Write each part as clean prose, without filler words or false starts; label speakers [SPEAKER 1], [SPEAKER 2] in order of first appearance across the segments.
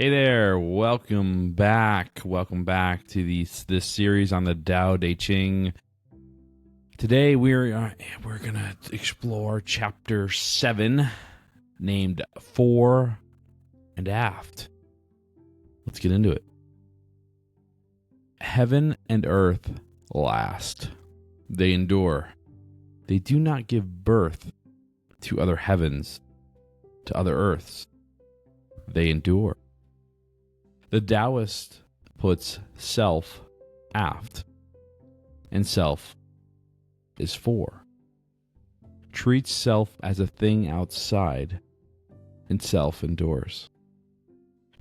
[SPEAKER 1] Hey there, welcome back. Welcome back to this series on the Tao Te Ching. Today we're going to explore chapter 7 named Fore and Aft. Let's get into it. Heaven and earth last. They endure. They do not give birth to other heavens, to other earths. They endure. The Taoist puts self aft, and self is fore. Treats self as a thing outside, and self endures.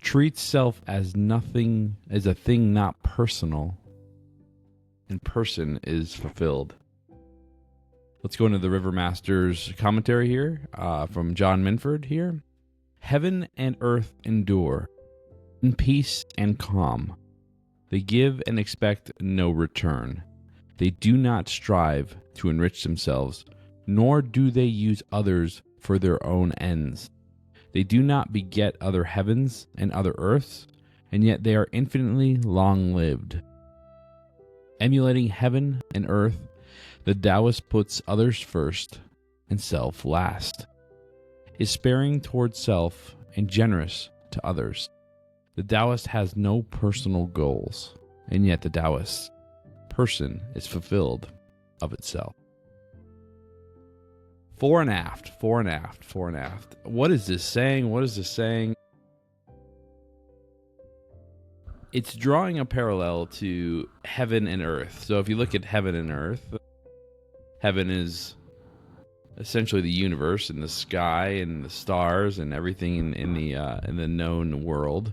[SPEAKER 1] Treats self as nothing, as a thing not personal, and person is fulfilled. Let's go into the River Master's commentary here, from John Minford here. Heaven and earth endure, in peace and calm. They give and expect no return. They do not strive to enrich themselves, nor do they use others for their own ends. They do not beget other heavens and other earths, and yet they are infinitely long-lived. Emulating heaven and earth, the Taoist puts others first and self last, is sparing towards self and generous to others. The Taoist has no personal goals, and yet the Taoist person is fulfilled of itself. Fore and aft, fore and aft, fore and aft. What is this saying? What is this saying? It's drawing a parallel to heaven and earth. So if you look at heaven and earth, heaven is essentially the universe and the sky and the stars and everything in the known world.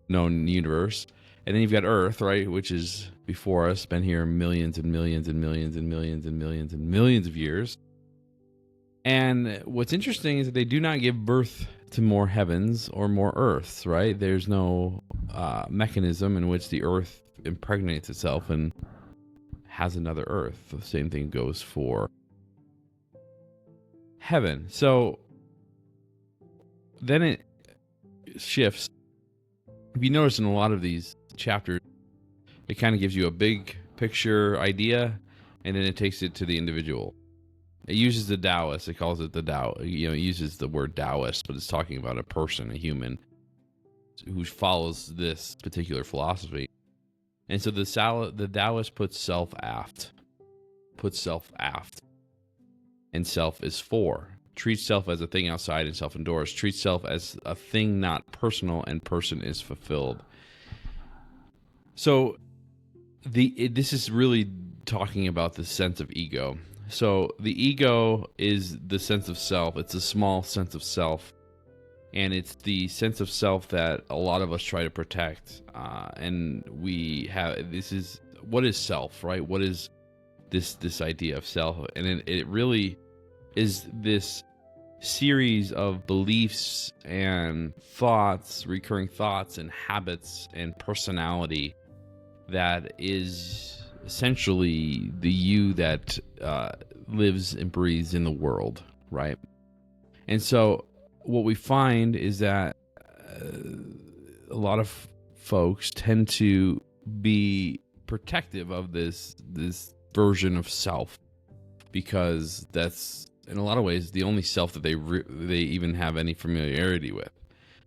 [SPEAKER 1] Known universe, and then you've got Earth, right, which is before us, been here millions and millions and millions and millions and millions and millions of years. And what's interesting is that they do not give birth to more heavens or more earths, right? There's no mechanism in which the earth impregnates itself and has another earth. The same thing goes for heaven. So then it shifts. If you notice in a lot of these chapters, it kind of gives you a big picture idea, and then it takes it to the individual. It uses the Taoist. It calls it the Tao. It uses the word Taoist, but it's talking about a person, a human, who follows this particular philosophy. And so the Taoist puts self aft, and self is fore. Treats self as a thing outside and self endures. Treats self as a thing not personal, and person is fulfilled. So this is really talking about the sense of ego. So the ego is the sense of self. It's a small sense of self, and it's the sense of self that a lot of us try to protect. And we have what is self, right? What is this idea of self? And it really is this series of beliefs and thoughts, recurring thoughts and habits and personality that is essentially the you that lives and breathes in the world, right? And so what we find is that a lot of folks tend to be protective of this version of self, because that's, in a lot of ways, the only self that they even have any familiarity with.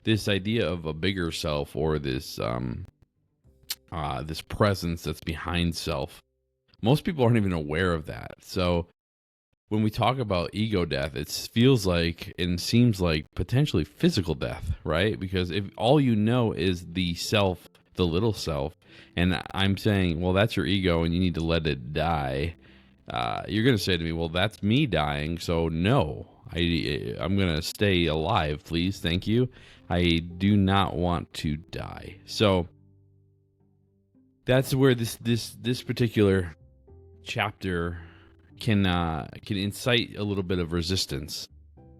[SPEAKER 1] This idea of a bigger self, or this presence that's behind self, most people aren't even aware of that. So when we talk about ego death, it feels like and seems like potentially physical death, right? Because if all you know is the self, the little self, and I'm saying, well, that's your ego and you need to let it die, you're going to say to me, well, that's me dying, so no, I'm going to stay alive, please, thank you. I do not want to die. So that's where this particular chapter can incite a little bit of resistance,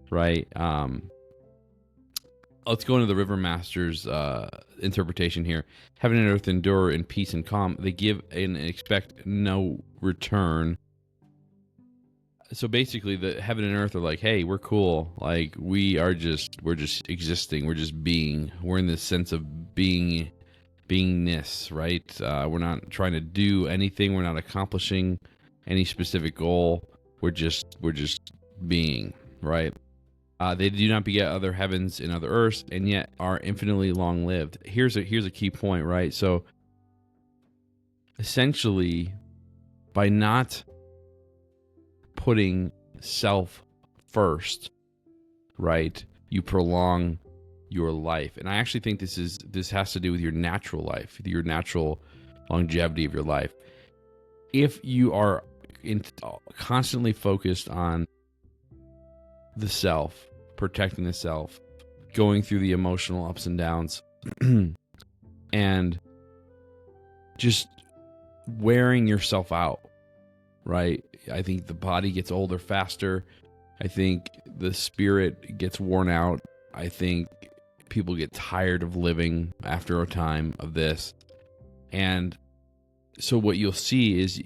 [SPEAKER 1] right? Let's go into the River Master's interpretation here. Heaven and earth endure in peace and calm. They give and expect no return. So basically, the heaven and earth are like, hey, we're cool. Like, we're just existing. We're just being. We're in this sense of beingness, right? We're not trying to do anything. We're not accomplishing any specific goal. We're just being, right? They do not beget other heavens and other earths, and yet are infinitely long lived. Here's a key point, right? So essentially, by not putting self first, right, you prolong your life. And I actually think this has to do with your natural life, your natural longevity of your life. If you are constantly focused on the self, protecting the self, going through the emotional ups and downs, and just wearing yourself out, right? I think the body gets older faster. I think the spirit gets worn out. I think people get tired of living after a time of this. And so what you'll see is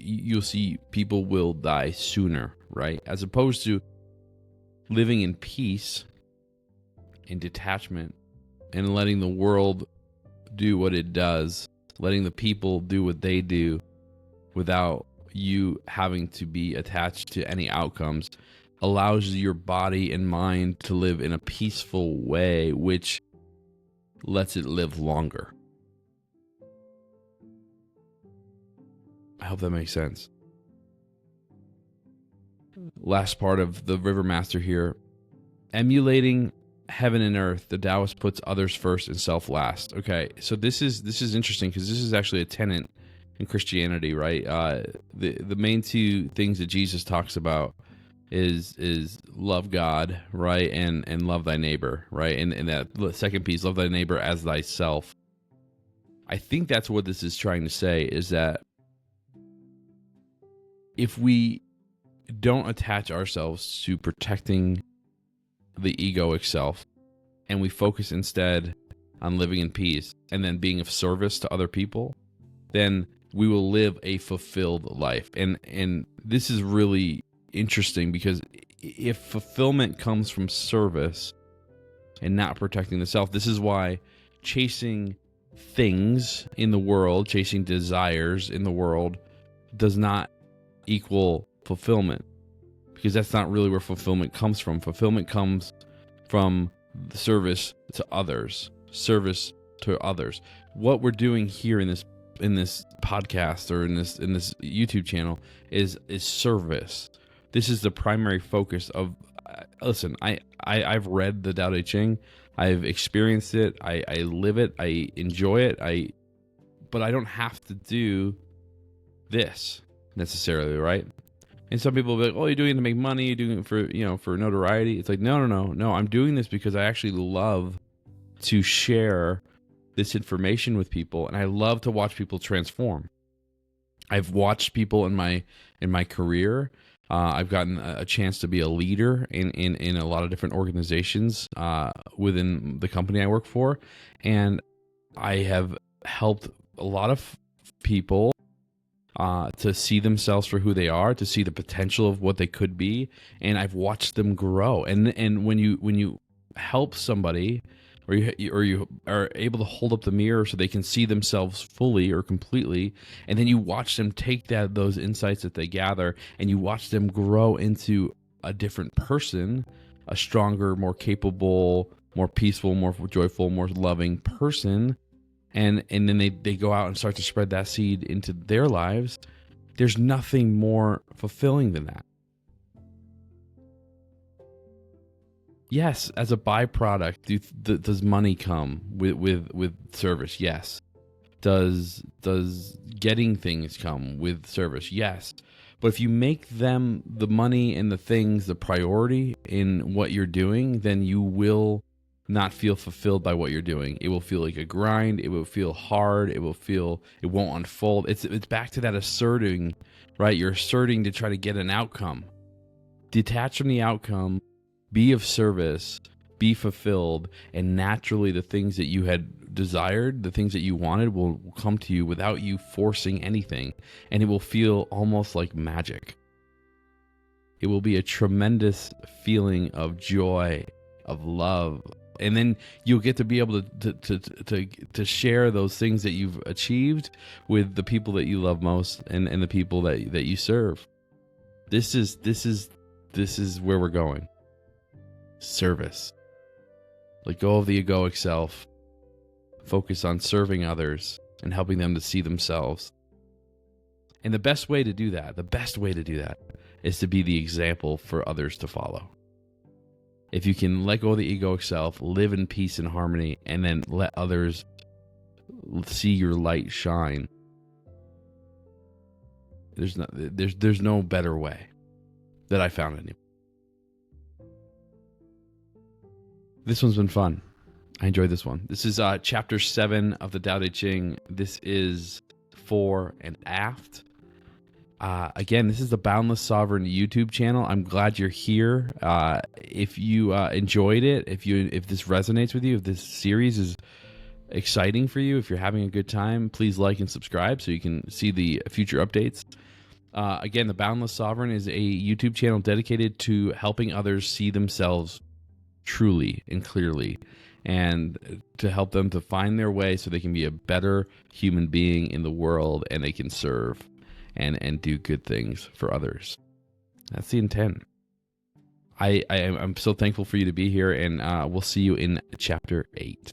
[SPEAKER 1] people will die sooner, right? As opposed to living in peace, in detachment, and letting the world do what it does, letting the people do what they do without you having to be attached to any outcomes, allows your body and mind to live in a peaceful way, which lets it live longer. I hope that makes sense. Last part of the River Master here. Emulating heaven and earth, the Taoist puts others first and self last. Okay, so this is interesting because this is actually a tenet in Christianity, right? The main two things that Jesus talks about is love God, right, and love thy neighbor, right, and that second piece, love thy neighbor as thyself. I think that's what this is trying to say, is that if we don't attach ourselves to protecting the egoic self, and we focus instead on living in peace and then being of service to other people, then we will live a fulfilled life. And this is really interesting, because if fulfillment comes from service and not protecting the self, this is why chasing things in the world, chasing desires in the world, does not equal fulfillment, because that's not really where fulfillment comes from. Fulfillment comes from the service to others. What we're doing here in this podcast or in this YouTube channel is service. This is the primary focus of. Listen, I've read the Tao Te Ching. I've experienced it. I live it. I enjoy it. But I don't have to do this necessarily, right? And some people will be like, "Oh, you're doing it to make money. You're doing it for notoriety." It's like, no. I'm doing this because I actually love to share this information with people, and I love to watch people transform. I've watched people in my career. I've gotten a chance to be a leader in a lot of different organizations within the company I work for, and I have helped a lot of people to see themselves for who they are, to see the potential of what they could be, and I've watched them grow. And when you help somebody, or you are able to hold up the mirror so they can see themselves fully or completely, and then you watch them take those insights that they gather, and you watch them grow into a different person, a stronger, more capable, more peaceful, more joyful, more loving person. And then they go out and start to spread that seed into their lives. There's nothing more fulfilling than that. Yes, as a byproduct, does money come with service? Yes. Does getting things come with service? Yes. But if you make them, the money and the things, the priority in what you're doing, then you will not feel fulfilled by what you're doing. It will feel like a grind. It will feel hard. It won't unfold. It's back to that asserting, right? You're asserting to try to get an outcome. Detach from the outcome, be of service, be fulfilled, and naturally the things that you had desired, the things that you wanted will come to you without you forcing anything, and it will feel almost like magic. It will be a tremendous feeling of joy, of love, and then you'll get to be able to share those things that you've achieved with the people that you love most and the people that you serve. This is where we're going. Service. Let go of the egoic self. Focus on serving others and helping them to see themselves. And the best way to do that is to be the example for others to follow. If you can let go of the egoic self, live in peace and harmony, and then let others see your light shine, there's no better way that I found anyway. This one's been fun. I enjoyed this one. This is chapter 7 of the Tao Te Ching. This is fore and aft. Again, this is the Boundless Sovereign YouTube channel. I'm glad you're here. If you enjoyed it, if this resonates with you, if this series is exciting for you, if you're having a good time, please like and subscribe so you can see the future updates. Again, the Boundless Sovereign is a YouTube channel dedicated to helping others see themselves truly and clearly, and to help them to find their way so they can be a better human being in the world, and they can serve and do good things for others. That's the intent. I'm so thankful for you to be here, and we'll see you in chapter 8.